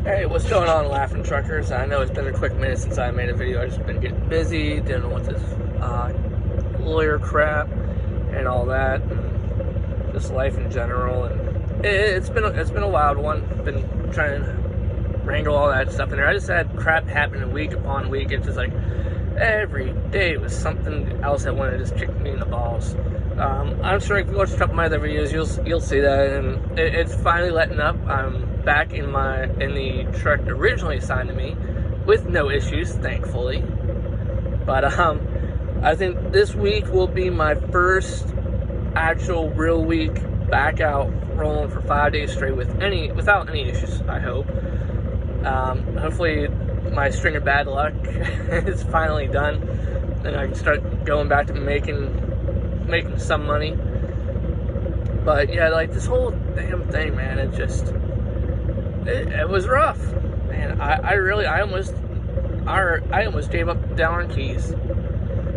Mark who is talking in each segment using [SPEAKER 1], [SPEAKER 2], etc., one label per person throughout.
[SPEAKER 1] Hey, what's going on, Laughing Truckers? I know it's been a quick minute since I made a video. I've just been getting busy, dealing with this lawyer crap and all that, and just life in general. And it's been a wild one. Been trying to wrangle all that stuff in there. I just had crap happen week upon week. It's just like every day it was something else that wanted to just kick me in the balls. I'm sure if you watch a couple of my other videos, you'll see that, and it's finally letting up. I'm back in the truck originally assigned to me with no issues, thankfully. But I think this week will be my first actual real week back out rolling for 5 days straight without any issues, I hope. Hopefully my string of bad luck is finally done and I can start going back to making some money. But yeah, like this whole damn thing, man, it was rough, man. I almost gave up down keys.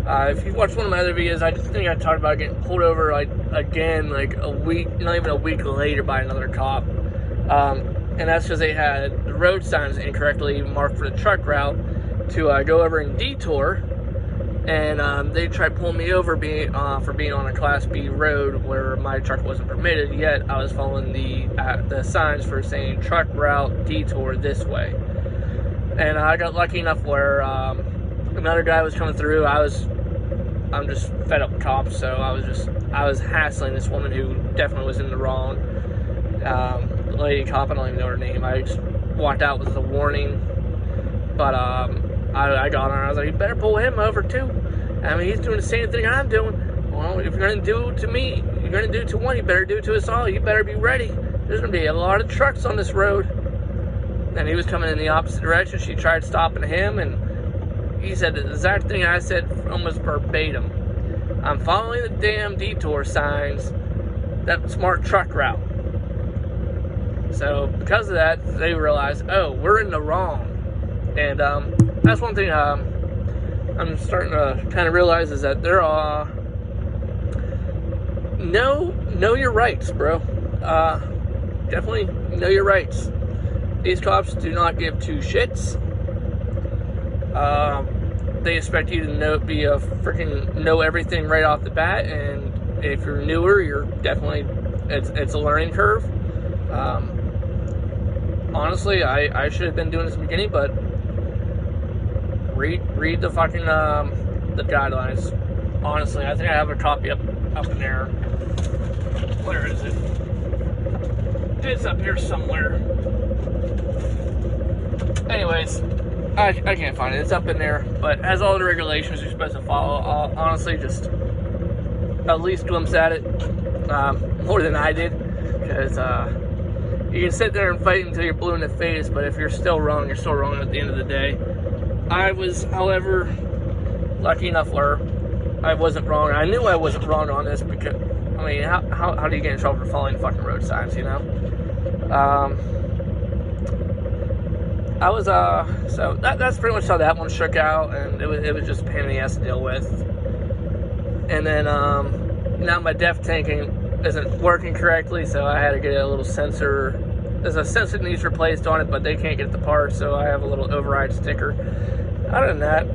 [SPEAKER 1] If you watched one of my other videos, I just think I talked about getting pulled over again a week, not even a week later, by another cop. And that's because they had the road signs incorrectly marked for the truck route to go over and detour. And they tried pulling me over for being on a Class B road where my truck wasn't permitted, yet I was following the signs for saying truck route detour this way. And I got lucky enough where another guy was coming through. I'm just fed up with cops, so I was hassling this woman who definitely was in the wrong. Lady cop, I don't even know her name. I just walked out with a warning, but I got on her. I was like, you better pull him over too. I mean, he's doing the same thing I'm doing. Well, if you're going to do it to me, you're going to do it to one, you better do it to us all. You better be ready. There's going to be a lot of trucks on this road. And he was coming in the opposite direction. She tried stopping him, and he said the exact thing I said almost verbatim. I'm following the damn detour signs. That smart truck route. So because of that, they realized, oh, we're in the wrong. And that's one thing I'm starting to kind of realize, is that there are know your rights, bro. Definitely know your rights. These cops do not give two shits. They expect you to know everything right off the bat, and if you're newer, you're definitely it's a learning curve. Honestly, I should have been doing this in the beginning, but read the fucking the guidelines. Honestly, I think I have a copy up in there. Where is it? It's up here somewhere. Anyways, I can't find it. It's up in there, but it has all the regulations you're supposed to follow. Honestly, just at least glimpse at it more than I did, because you can sit there and fight until you're blue in the face, but if you're still wrong, you're still wrong at the end of the day. I was, however, lucky enough where I wasn't wrong. I knew I wasn't wrong on this, because, I mean, how do you get in trouble for following fucking road signs, you know? So that's pretty much how that one shook out, and it was just a pain in the ass to deal with. And then, now my def tanking isn't working correctly, so I had to get a little sensor. There's a sensor that needs replaced on it, but they can't get the part, so I have a little override sticker. Other than that,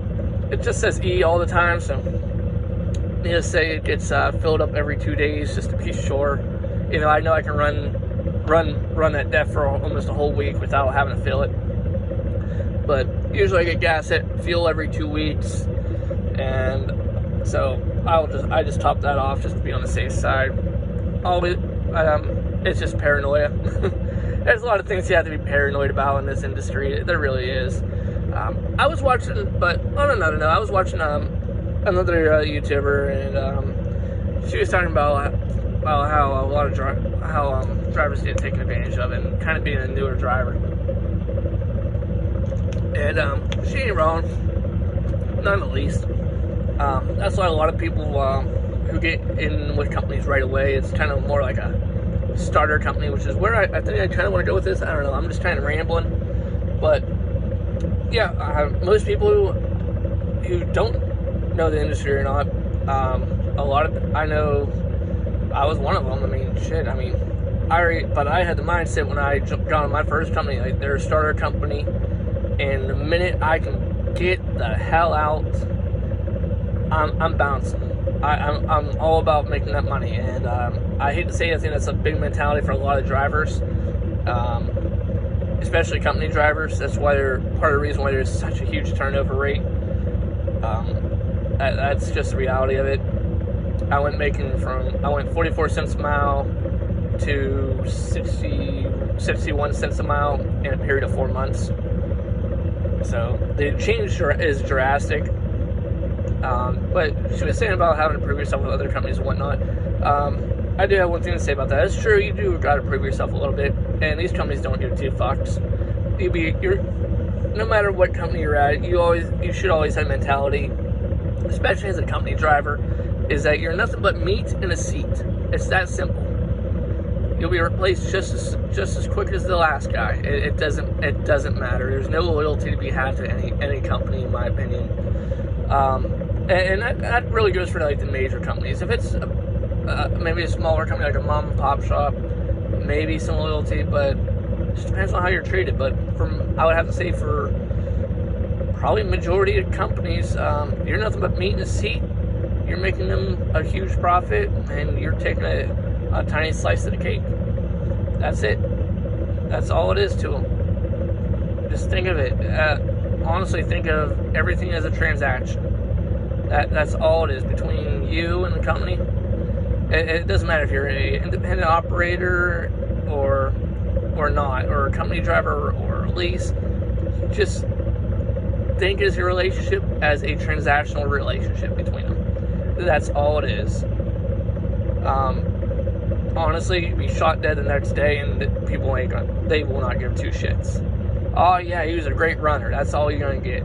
[SPEAKER 1] it just says E all the time, so needless to say, it gets filled up every 2 days just to be sure. You know, I know I can run that def for almost a whole week without having to fill it. But usually I get gas fuel every 2 weeks, and so I just top that off just to be on the safe side. Always, it's just paranoia. There's a lot of things you have to be paranoid about in this industry. There really is. I was watching, but on another note, I was watching another YouTuber, and she was talking about how a lot of drivers get taken advantage of, and kind of being a newer driver. And she ain't wrong, none the least. That's why a lot of people who get in with companies right away, it's kind of more like a starter company, which is where I think I kind of want to go with this. I don't know, I'm just kind of rambling, but yeah, most people who don't know the industry or not, a lot of, I know I was one of them. I mean, shit, but I had the mindset when I got on my first company, like they're a starter company, and the minute I can get the hell out, I'm bouncing. I'm all about making that money, and I hate to say it, I think that's a big mentality for a lot of drivers, especially company drivers. That's why they're part of the reason why there's such a huge turnover rate. That's just the reality of it. I went 44 cents a mile to 61 cents a mile in a period of 4 months. So the change is drastic. But she was saying about having to prove yourself with other companies and whatnot. I do have one thing to say about that. It's true, you do got to prove yourself a little bit, and these companies don't give two fucks. No matter what company you're at, you should always have a mentality, especially as a company driver, is that you're nothing but meat in a seat. It's that simple. You'll be replaced just as quick as the last guy. It doesn't matter. There's no loyalty to be had to any company, in my opinion. And that really goes for like the major companies. If it's maybe a smaller company like a mom and pop shop, maybe some loyalty, but it just depends on how you're treated. But I would have to say for probably majority of companies, you're nothing but meat in a seat. You're making them a huge profit, and you're taking a tiny slice of the cake. That's it. That's all it is to them. Just think of it. Honestly, think of everything as a transaction. That's all it is between you and the company. It doesn't matter if you're an independent operator or not, or a company driver or a lease. Just think of your relationship as a transactional relationship between them. That's all it is. Honestly, you'd be shot dead the next day, and they will not give two shits. Oh yeah, he was a great runner. That's all you're gonna get.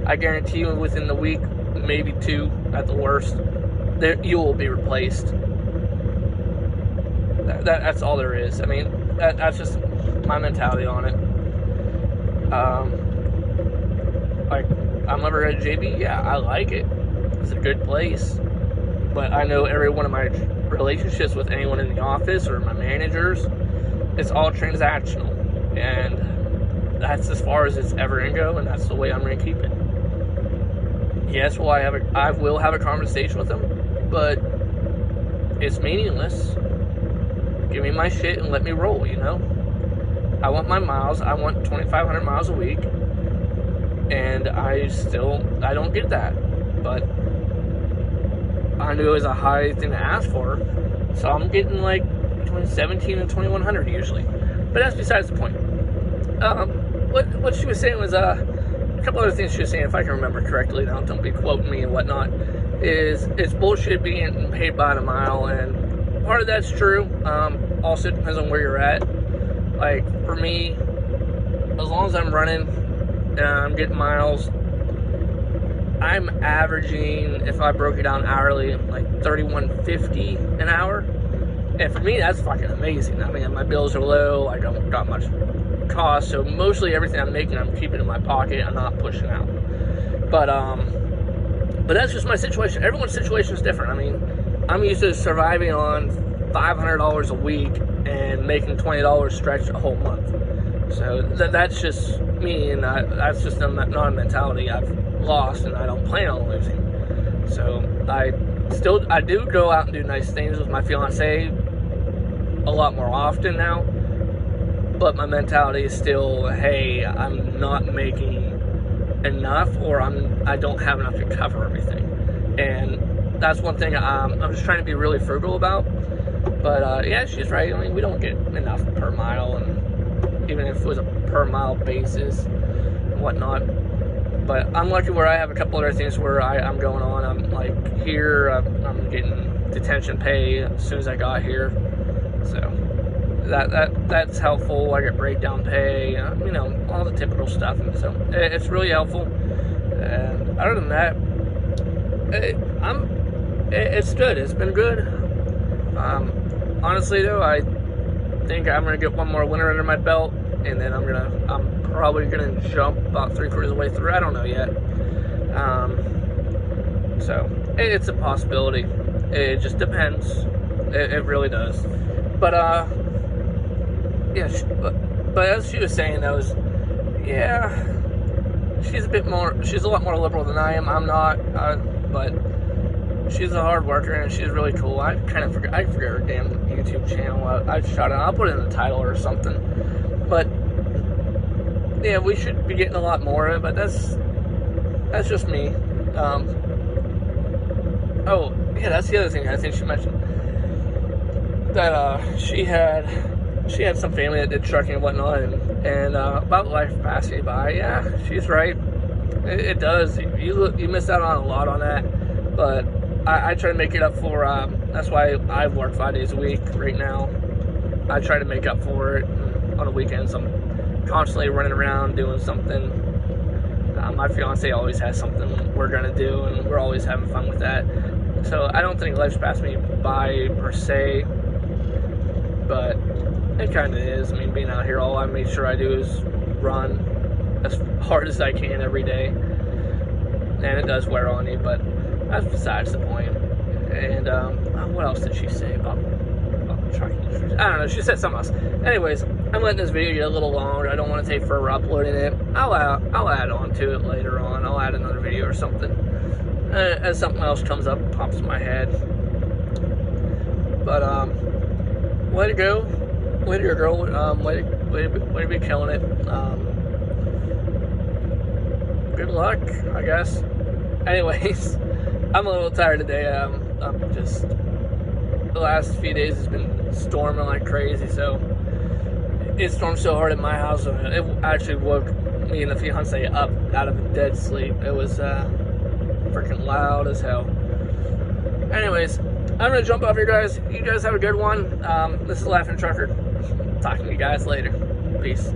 [SPEAKER 1] I guarantee you, within the week, maybe 2 at the worst, you will be replaced. That's all there is. I mean, that's just my mentality on it. Like, I'm never at JB. Yeah, I like it. It's a good place. But I know every one of my relationships with anyone in the office or my managers, it's all transactional. And that's as far as it's ever going to go, and that's the way I'm going to keep it. Yes, I will have a conversation with them, but it's meaningless. Give me my shit and let me roll, you know? I want my miles. I want 2,500 miles a week, and I don't get that. But I knew it was a high thing to ask for, so I'm getting like between 17 and 2,100 usually. But that's besides the point. What she was saying was a couple other things she was saying, if I can remember correctly. Now, don't be quoting me and whatnot. Is it's bullshit being paid by the mile, and part of that's true. Also depends on where you're at. Like for me, as long as I'm running and I'm getting miles, I'm averaging, if I broke it down hourly, like $31.50 an hour. And for me, that's fucking amazing. I mean, my bills are low. I don't got much cost, so mostly everything I'm making, I'm keeping in my pocket. I'm not pushing out. But that's just my situation. Everyone's situation is different. I mean, I'm used to surviving on $500 a week and making $20 stretch a whole month. So that's just me, and that's just not a mentality I've lost, and I don't plan on losing. So I do go out and do nice things with my fiance a lot more often now, but my mentality is still, hey, I'm not making enough, or I don't have enough to cover everything. And that's one thing I'm just trying to be really frugal about. But yeah, she's right. I mean, we don't get enough per mile, and even if it was a per mile basis and whatnot. But I'm lucky where I have a couple other things where I'm going on. I'm like here, I'm getting detention pay as soon as I got here, so that's helpful. I get breakdown pay, you know, all the typical stuff, and so it's really helpful. And other than that, it's good. It's been good. Honestly though, I think I'm gonna get one more winter under my belt, and then I'm probably gonna jump about 3/4 of the way through. I don't know yet. So it's a possibility. It just depends. It really does. But yeah, but as she was saying, that was, yeah, she's a lot more liberal than I am. I'm not, but she's a hard worker and she's really cool. I forget her damn YouTube channel. I shot it. I'll put it in the title or something. But yeah, we should be getting a lot more of it. But that's just me. Oh yeah, that's the other thing I think she mentioned, that she had some family that did trucking and whatnot, and about life passing by. Yeah, she's right. It does. You miss out on a lot on that, but I try to make it up for. That's why I work 5 days a week right now. I try to make up for it on the weekends. I'm constantly running around doing something. My fiance always has something we're gonna do, and we're always having fun with that. So I don't think life's passed me by per se, but it kind of is. I mean, being out here, all I make sure I do is run as hard as I can every day, and it does wear on you, but that's besides the point. And what else did she say about trucking? I don't know. She said something else. Anyways, I'm letting this video get a little longer. I don't want to take forever uploading it. I'll add on to it later on. I'll add another video or something as something else comes up, pops in my head. But way to go, way to go, girl. Way to be killing it. Good luck, I guess. Anyways, I'm a little tired today. I'm just, the last few days has been storming like crazy, so it stormed so hard at my house, it actually woke me and the fiance up out of a dead sleep. It was freaking loud as hell. Anyways, I'm gonna jump off here, guys. You guys have a good one. This is Laughing Trucker. Talking to you guys later. Peace.